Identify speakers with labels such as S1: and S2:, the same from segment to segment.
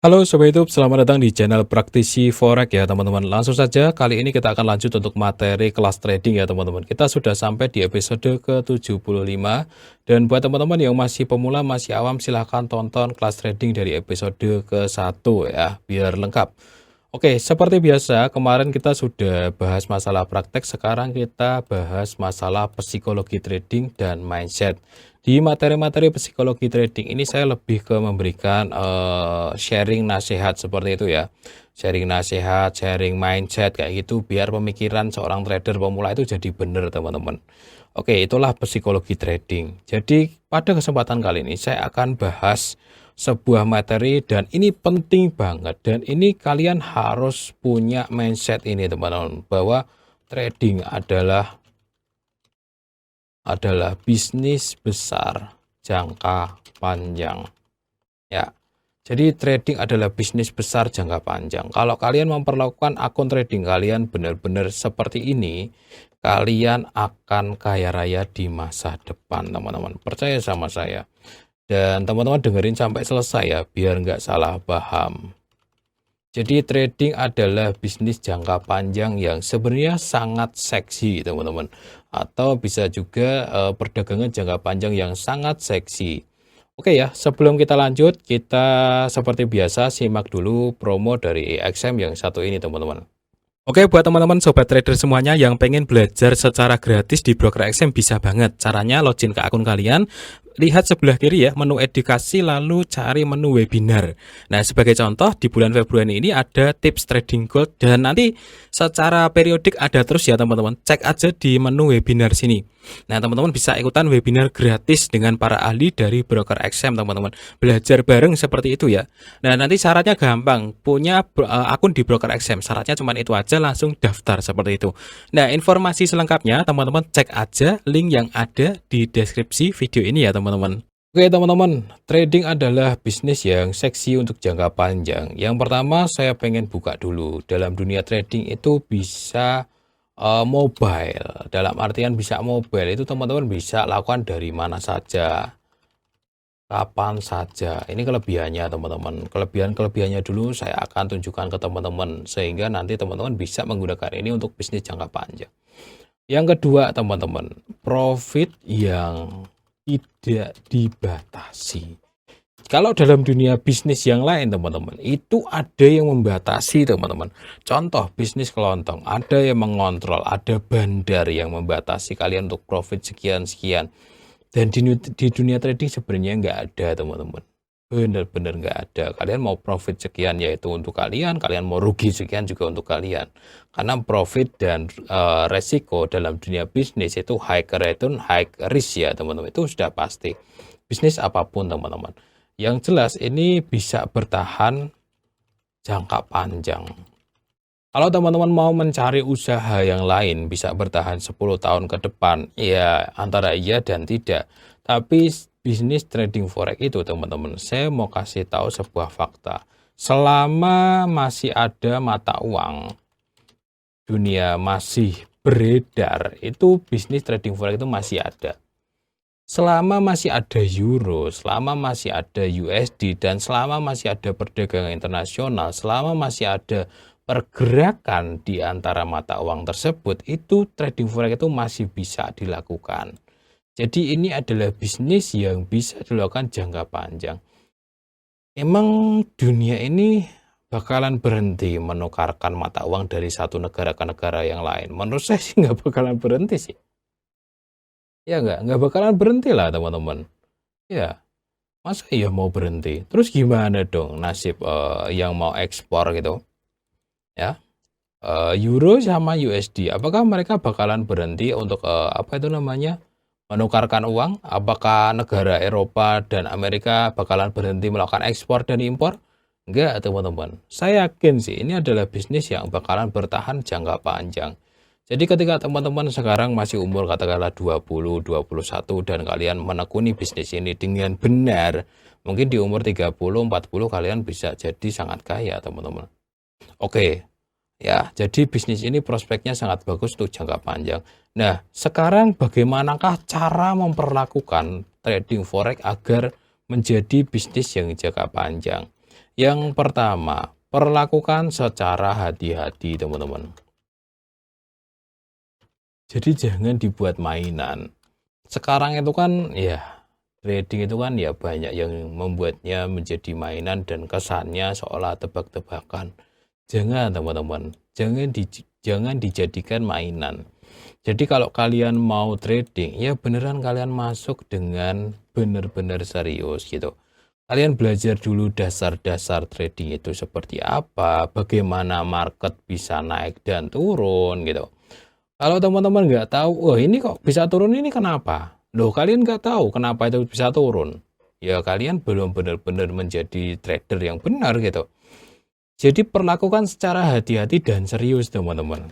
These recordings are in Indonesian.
S1: Halo Sobat YouTube, selamat datang di channel Praktisi Forex ya teman-teman. Langsung saja, kali ini kita akan lanjut untuk materi kelas trading ya teman-teman. Kita sudah sampai di episode ke-75. Dan buat teman-teman yang masih pemula, masih awam, silahkan tonton kelas trading dari episode ke-1 ya, biar lengkap. Oke, seperti biasa, kemarin kita sudah bahas masalah praktek, sekarang kita bahas masalah psikologi trading dan mindset. Di materi-materi psikologi trading ini saya lebih ke memberikan sharing nasihat seperti itu ya. Sharing nasihat, sharing mindset kayak gitu biar pemikiran seorang trader pemula itu jadi benar teman-teman. Oke, itulah psikologi trading. Jadi pada kesempatan kali ini saya akan bahas sebuah materi dan ini penting banget dan ini kalian harus punya mindset ini teman-teman, bahwa trading adalah bisnis besar jangka panjang ya. Jadi trading adalah bisnis besar jangka panjang. Kalau kalian memperlakukan akun trading kalian benar-benar seperti ini, kalian akan kaya raya di masa depan teman-teman, percaya sama saya. Dan teman-teman dengerin sampai selesai ya, biar nggak salah paham. Jadi trading adalah bisnis jangka panjang yang sebenarnya sangat seksi teman-teman. Atau bisa juga perdagangan jangka panjang yang sangat seksi. Oke ya, sebelum kita lanjut, kita seperti biasa simak dulu promo dari XM yang satu ini teman-teman. Oke, buat teman-teman sobat trader semuanya yang pengen belajar secara gratis di broker XM bisa banget. Caranya login ke akun kalian, lihat sebelah kiri ya, menu edukasi lalu cari menu webinar. Nah, sebagai contoh di bulan Februari ini ada tips trading gold dan nanti secara periodik ada terus ya teman-teman. Cek aja di menu webinar sini. Nah, teman-teman bisa ikutan webinar gratis dengan para ahli dari broker XM teman-teman. Belajar bareng seperti itu ya. Nah, nanti syaratnya gampang, punya akun di broker XM. Syaratnya cuma itu aja, langsung daftar seperti itu. Nah, informasi selengkapnya teman-teman cek aja link yang ada di deskripsi video ini ya teman-teman. Oke teman-teman, trading adalah bisnis yang seksi untuk jangka panjang. Yang pertama saya pengen buka dulu, dalam dunia trading itu bisa mobile. Dalam artian bisa mobile itu teman-teman bisa lakukan dari mana saja, kapan saja. Ini kelebihannya teman-teman. Kelebihannya dulu saya akan tunjukkan ke teman-teman sehingga nanti teman-teman bisa menggunakan ini untuk bisnis jangka panjang. Yang kedua teman-teman, profit yang tidak dibatasi. Kalau dalam dunia bisnis yang lain teman-teman, itu ada yang membatasi teman-teman. Contoh bisnis kelontong, ada yang mengontrol, ada bandar yang membatasi kalian untuk profit sekian-sekian. Dan di dunia trading sebenarnya nggak ada teman-teman. Benar-benar nggak ada. Kalian mau profit sekian yaitu untuk kalian, kalian mau rugi sekian juga untuk kalian. Karena profit dan resiko dalam dunia bisnis itu high return, high risk ya teman-teman. Itu sudah pasti. Bisnis apapun teman-teman. Yang jelas ini bisa bertahan jangka panjang. Kalau teman-teman mau mencari usaha yang lain bisa bertahan 10 tahun ke depan, ya antara iya dan tidak. Tapi bisnis trading forex itu teman-teman, saya mau kasih tahu sebuah fakta. Selama masih ada mata uang, dunia masih beredar, itu bisnis trading forex itu masih ada. Selama masih ada euro, selama masih ada USD, dan selama masih ada perdagangan internasional, selama masih ada pergerakan di antara mata uang tersebut, itu trading forex itu masih bisa dilakukan. Jadi ini adalah bisnis yang bisa dilakukan jangka panjang. Emang dunia ini bakalan berhenti menukarkan mata uang dari satu negara ke negara yang lain? Menurut saya sih nggak bakalan berhenti sih. Ya nggak bakalan berhenti lah teman-teman. Ya, masa iya mau berhenti? Terus gimana dong nasib yang mau ekspor gitu? Ya, euro sama USD, apakah mereka bakalan berhenti untuk apa itu namanya menukarkan uang? Apakah negara Eropa dan Amerika bakalan berhenti melakukan ekspor dan impor? Enggak teman-teman, saya yakin sih ini adalah bisnis yang bakalan bertahan jangka panjang. Jadi ketika teman-teman sekarang masih umur katakanlah 20, 21 dan kalian menekuni bisnis ini dengan benar, mungkin di umur 30, 40 kalian bisa jadi sangat kaya teman-teman. Oke, ya, jadi bisnis ini prospeknya sangat bagus untuk jangka panjang. Nah, sekarang bagaimanakah cara memperlakukan trading forex agar menjadi bisnis yang jangka panjang? Yang pertama, perlakukan secara hati-hati, teman-teman. Jadi jangan dibuat mainan. Sekarang itu kan ya trading itu kan ya banyak yang membuatnya menjadi mainan dan kesannya seolah tebak-tebakan. Jangan, teman-teman. Jangan dijadikan mainan. Jadi kalau kalian mau trading, ya beneran kalian masuk dengan benar-benar serius gitu. Kalian belajar dulu dasar-dasar trading itu seperti apa, bagaimana market bisa naik dan turun gitu. Kalau teman-teman nggak tahu, oh ini kok bisa turun ini kenapa? Loh kalian nggak tahu kenapa itu bisa turun. Ya kalian belum benar-benar menjadi trader yang benar gitu. Jadi perlakukan secara hati-hati dan serius teman-teman.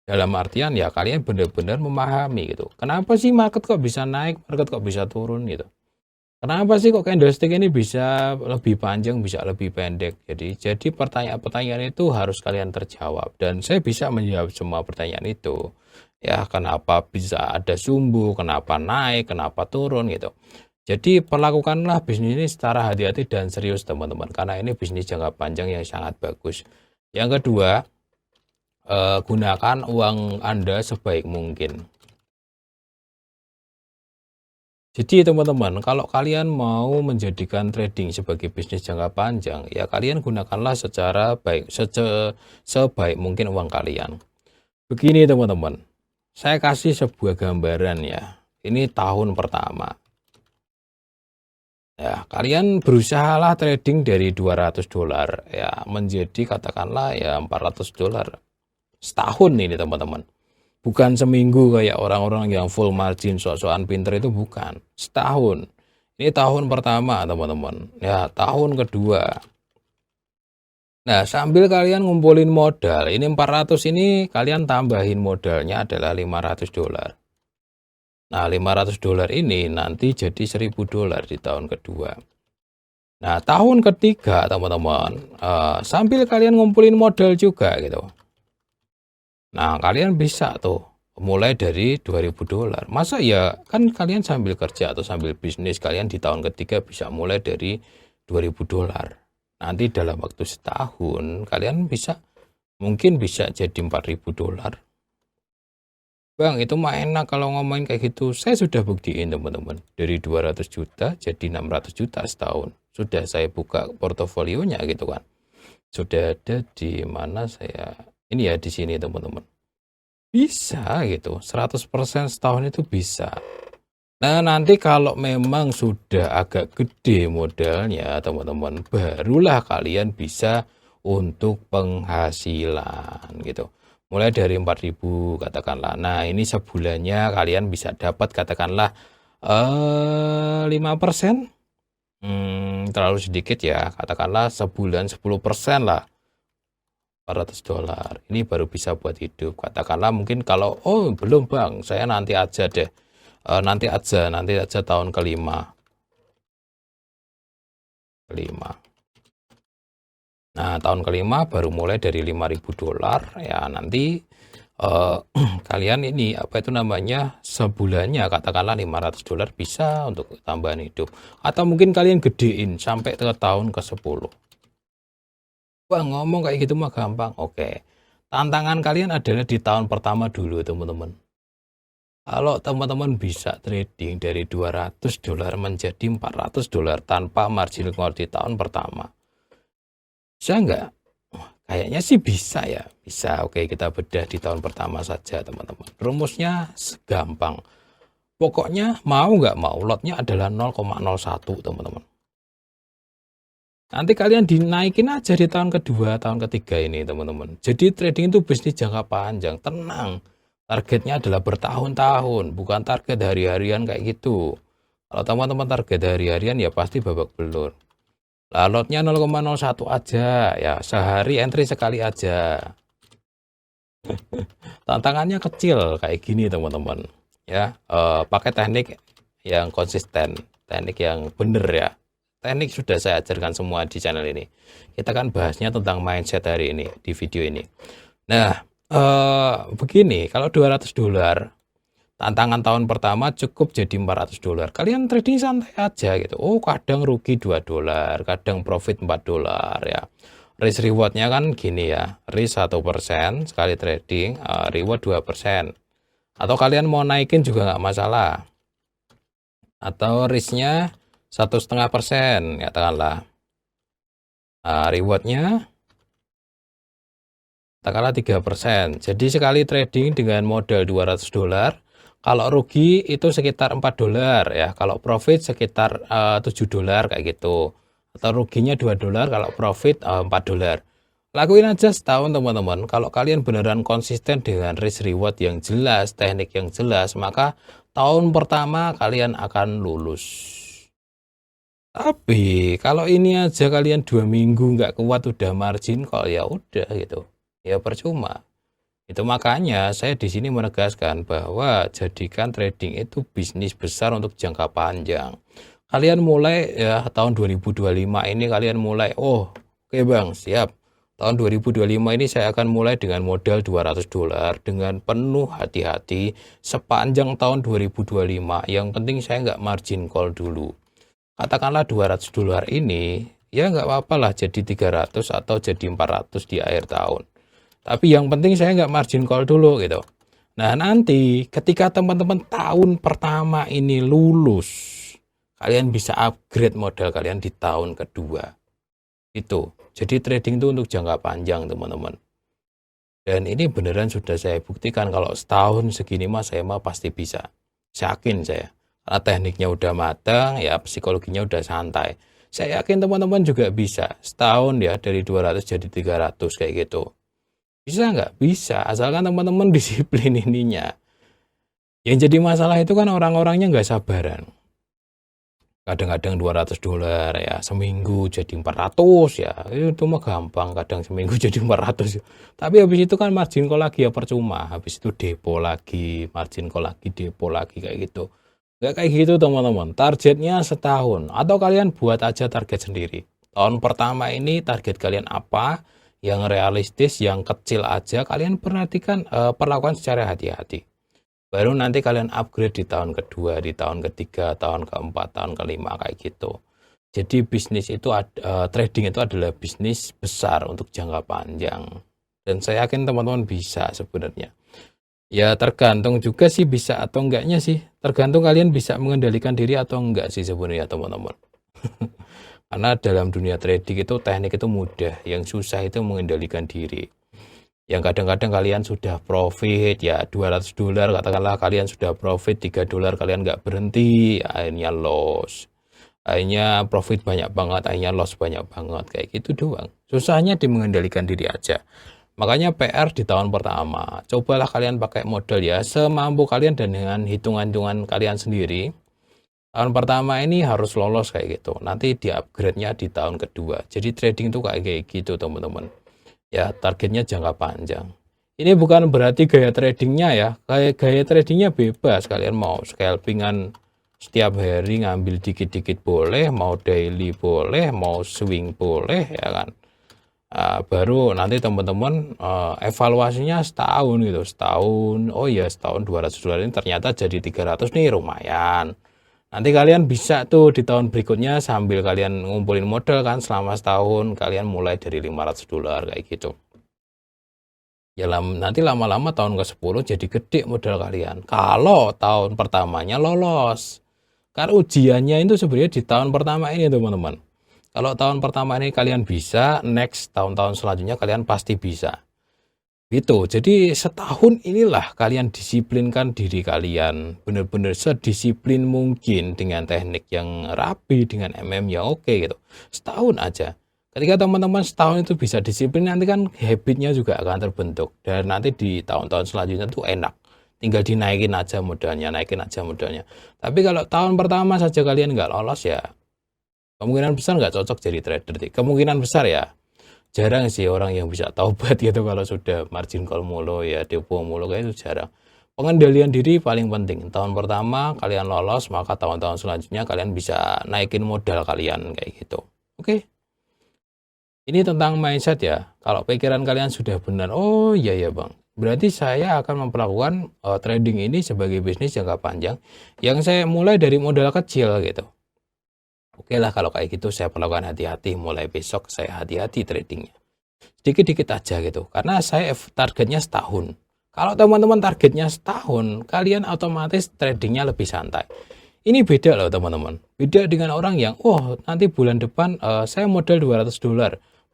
S1: Dalam artian ya kalian benar-benar memahami gitu. Kenapa sih market kok bisa naik, market kok bisa turun gitu. Kenapa sih kok candlestick ini bisa lebih panjang, bisa lebih pendek? Jadi pertanyaan-pertanyaan itu harus kalian terjawab dan saya bisa menjawab semua pertanyaan itu. Ya, kenapa bisa ada sumbu, kenapa naik, kenapa turun gitu. Jadi perlakukanlah bisnis ini secara hati-hati dan serius teman-teman karena ini bisnis jangka panjang yang sangat bagus. Yang kedua, gunakan uang Anda sebaik mungkin. Jadi teman-teman, kalau kalian mau menjadikan trading sebagai bisnis jangka panjang, ya kalian gunakanlah secara baik, sebaik mungkin uang kalian. Begini teman-teman, saya kasih sebuah gambaran ya. Ini tahun pertama. Ya, kalian berusahalah trading dari $200 ya menjadi katakanlah ya $400 setahun ini teman-teman. Bukan seminggu kayak orang-orang yang full margin sok-sokan pinter itu bukan. Setahun. Ini tahun pertama teman-teman. Ya tahun kedua. Nah sambil kalian ngumpulin modal. Ini 400 ini kalian tambahin modalnya adalah $500. Nah $500 ini nanti jadi $1.000 di tahun kedua. Nah tahun ketiga teman-teman. Sambil kalian ngumpulin modal juga gitu. Nah, kalian bisa tuh mulai dari $2.000. Masa ya kan kalian sambil kerja atau sambil bisnis kalian di tahun ketiga bisa mulai dari $2.000. Nanti dalam waktu setahun kalian mungkin bisa jadi $4.000. Bang, itu mah enak kalau ngomongin kayak gitu. Saya sudah buktiin teman-teman. Dari 200 juta jadi 600 juta setahun. Sudah saya buka portofolionya gitu kan. Sudah ada di mana saya ini ya di sini teman-teman. Bisa gitu, 100% setahun itu bisa. Nah, nanti kalau memang sudah agak gede modalnya, teman-teman, barulah kalian bisa untuk penghasilan gitu. Mulai dari 4.000 katakanlah. Nah, ini sebulannya kalian bisa dapat katakanlah 5%. Terlalu sedikit ya, katakanlah sebulan 10% lah. $400 ini baru bisa buat hidup. Katakanlah mungkin kalau oh belum bang, saya nanti aja deh. Nanti aja tahun kelima. Nah tahun kelima baru mulai dari $5.000 ya nanti kalian ini apa itu namanya sebulannya katakanlah $500 bisa untuk tambahan hidup atau mungkin kalian gedein sampai ke tahun ke-10. Wah ngomong kayak gitu mah gampang. Oke. Tantangan kalian adalah di tahun pertama dulu teman-teman. Kalau teman-teman bisa trading dari $200 menjadi $400 tanpa margin call di tahun pertama. Bisa nggak? Kayaknya sih bisa ya. Bisa. Oke kita bedah di tahun pertama saja teman-teman. Rumusnya gampang. Pokoknya mau nggak mau lotnya adalah 0,01 teman-teman. Nanti kalian dinaikin aja di tahun kedua, tahun ketiga ini teman-teman. Jadi trading itu bisnis jangka panjang, tenang. Targetnya adalah bertahun-tahun, bukan target hari-harian kayak gitu. Kalau teman-teman target hari-harian ya pasti babak belur. Lah lotnya 0,01 aja, ya sehari entry sekali aja. Tantangannya kecil kayak gini teman-teman. Ya, pakai teknik yang konsisten, teknik yang bener ya. Teknik sudah saya ajarkan semua di channel ini. Kita kan bahasnya tentang mindset hari ini di video ini. Nah, begini, kalau $200 Tantangan tahun pertama cukup jadi $400. Kalian trading santai aja gitu. Oh, kadang rugi $2, kadang profit $4 ya. Risk rewardnya kan gini ya, risk 1% sekali trading, reward 2%. Atau kalian mau naikin juga nggak masalah. Atau risknya 1,5%, katakanlah. Rewardnya katakanlah 3%. Jadi sekali trading dengan modal $200, kalau rugi itu sekitar $4 ya. Kalau profit sekitar $7 kayak gitu. Atau ruginya $2, kalau profit $4. Lakuin aja setahun teman-teman. Kalau kalian beneran konsisten dengan risk reward yang jelas, teknik yang jelas, maka tahun pertama kalian akan lulus. Tapi kalau ini aja kalian 2 minggu nggak kuat udah margin kok, ya udah gitu. Ya percuma. Itu makanya saya di sini menegaskan bahwa jadikan trading itu bisnis besar untuk jangka panjang. Kalian mulai ya tahun 2025 ini kalian mulai, oh oke Bang, siap. Tahun 2025 ini saya akan mulai dengan modal $200 dengan penuh hati-hati sepanjang tahun 2025. Yang penting saya nggak margin call dulu. Katakanlah $200 ini ya nggak apa-apa lah jadi 300 atau jadi 400 di akhir tahun. Tapi yang penting saya nggak margin call dulu gitu. Nah nanti ketika teman-teman tahun pertama ini lulus, kalian bisa upgrade modal kalian di tahun kedua. Itu. Jadi trading itu untuk jangka panjang teman-teman. Dan ini beneran sudah saya buktikan kalau setahun segini mah saya mah pasti bisa. Yakin saya. Karena tekniknya udah matang, ya psikologinya udah santai. Saya yakin teman-teman juga bisa. Setahun ya dari 200 jadi 300 kayak gitu. Bisa nggak? Bisa, asalkan teman-teman disiplin ininya. Yang jadi masalah itu kan orang-orangnya nggak sabaran. Kadang-kadang $200 ya, seminggu jadi 400 ya. Itu mah gampang, kadang seminggu jadi 400. Tapi habis itu kan margin call lagi ya percuma. Habis itu depo lagi, margin call lagi, depo lagi kayak gitu. Nggak kayak gitu teman-teman. Targetnya setahun. Atau kalian buat aja target sendiri. Tahun pertama ini target kalian apa? Yang realistis, yang kecil aja. Kalian perhatikan, perlakukan secara hati-hati. Baru nanti kalian upgrade di tahun kedua, di tahun ketiga, tahun keempat, tahun kelima kayak gitu. Jadi bisnis itu trading itu adalah bisnis besar untuk jangka panjang. Dan saya yakin teman-teman bisa sebenarnya. Ya tergantung juga sih bisa atau enggaknya sih. Tergantung kalian bisa mengendalikan diri atau enggak sih sebenarnya teman-teman. Karena dalam dunia trading itu teknik itu mudah, yang susah itu mengendalikan diri. Yang kadang-kadang kalian sudah profit ya $200, katakanlah kalian sudah profit $3, kalian nggak berhenti, akhirnya loss. Akhirnya profit banyak banget, akhirnya loss banyak banget, kayak gitu doang. Susahnya di mengendalikan diri aja. Makanya PR di tahun pertama, cobalah kalian pakai modal ya semampu kalian dan dengan hitungan-hitungan kalian sendiri. Tahun pertama ini harus lolos kayak gitu. Nanti di upgrade-nya di tahun kedua. Jadi trading tuh kayak gitu teman-teman. Ya targetnya jangka panjang. Ini bukan berarti gaya tradingnya ya. Gaya tradingnya bebas. Kalian mau scalpingan setiap hari ngambil dikit-dikit boleh, mau daily boleh, mau swing boleh ya kan. Baru nanti teman-teman evaluasinya setahun gitu. Setahun, oh ya setahun $200 ini ternyata jadi 300 nih lumayan. Nanti kalian bisa tuh di tahun berikutnya sambil kalian ngumpulin modal kan selama setahun kalian mulai dari $500 kayak gitu. Ya nanti lama-lama tahun ke-10 jadi gede modal kalian. Kalau tahun pertamanya lolos. Karena ujiannya itu sebenarnya di tahun pertama ini teman-teman. Kalau tahun pertama ini kalian bisa, next tahun-tahun selanjutnya kalian pasti bisa. Gitu, jadi setahun inilah kalian disiplinkan diri kalian, benar-benar sedisiplin mungkin dengan teknik yang rapi, dengan yang oke gitu. Setahun aja. Ketika teman-teman setahun itu bisa disiplin, nanti kan habitnya juga akan terbentuk. Dan nanti di tahun-tahun selanjutnya tuh enak. Tinggal dinaikin aja modalnya, naikin aja modalnya. Tapi kalau tahun pertama saja kalian nggak lolos ya, kemungkinan besar nggak cocok jadi trader. Kemungkinan besar ya. Jarang sih orang yang bisa taubat gitu kalau sudah margin call mulu ya depo mulu kayak itu jarang. Pengendalian diri paling penting. Tahun pertama kalian lolos, maka tahun-tahun selanjutnya kalian bisa naikin modal kalian kayak gitu. Oke. Ini tentang mindset ya. Kalau pikiran kalian sudah benar, oh iya ya Bang. Berarti saya akan memperlakukan trading ini sebagai bisnis jangka panjang yang saya mulai dari modal kecil gitu. Oke lah kalau kayak gitu saya perlakukan hati-hati, mulai besok saya hati-hati tradingnya. Sedikit-dikit aja gitu. Karena saya targetnya setahun. Kalau teman-teman targetnya setahun, kalian otomatis tradingnya lebih santai. Ini beda loh teman-teman. Beda dengan orang yang, oh nanti bulan depan saya modal $200.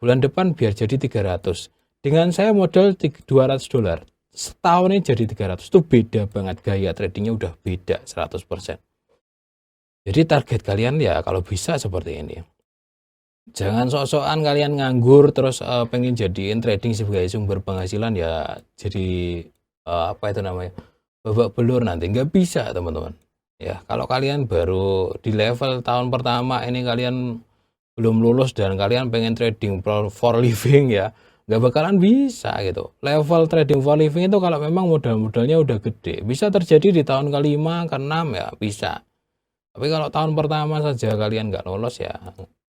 S1: Bulan depan biar jadi 300. Dengan saya modal $200. Setahun ini jadi 300. Itu beda banget, gaya tradingnya udah beda 100%. Jadi target kalian ya kalau bisa seperti ini. Jangan sok-sokan kalian nganggur terus pengen jadiin trading sebagai sumber penghasilan ya jadi apa itu namanya? Babak belur nanti nggak bisa teman-teman. Ya, kalau kalian baru di level tahun pertama ini kalian belum lulus dan kalian pengen trading for living ya, nggak bakalan bisa gitu. Level trading for living itu kalau memang modal-modalnya udah gede, bisa terjadi di tahun ke-5, ke-6 ya bisa. Tapi kalau tahun pertama saja kalian nggak lolos ya,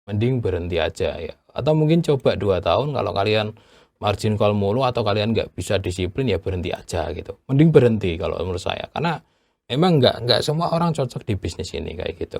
S1: mending berhenti aja ya. Atau mungkin coba 2 tahun kalau kalian margin call mulu atau kalian nggak bisa disiplin ya berhenti aja gitu. Mending berhenti kalau menurut saya. Karena memang nggak semua orang cocok di bisnis ini kayak gitu.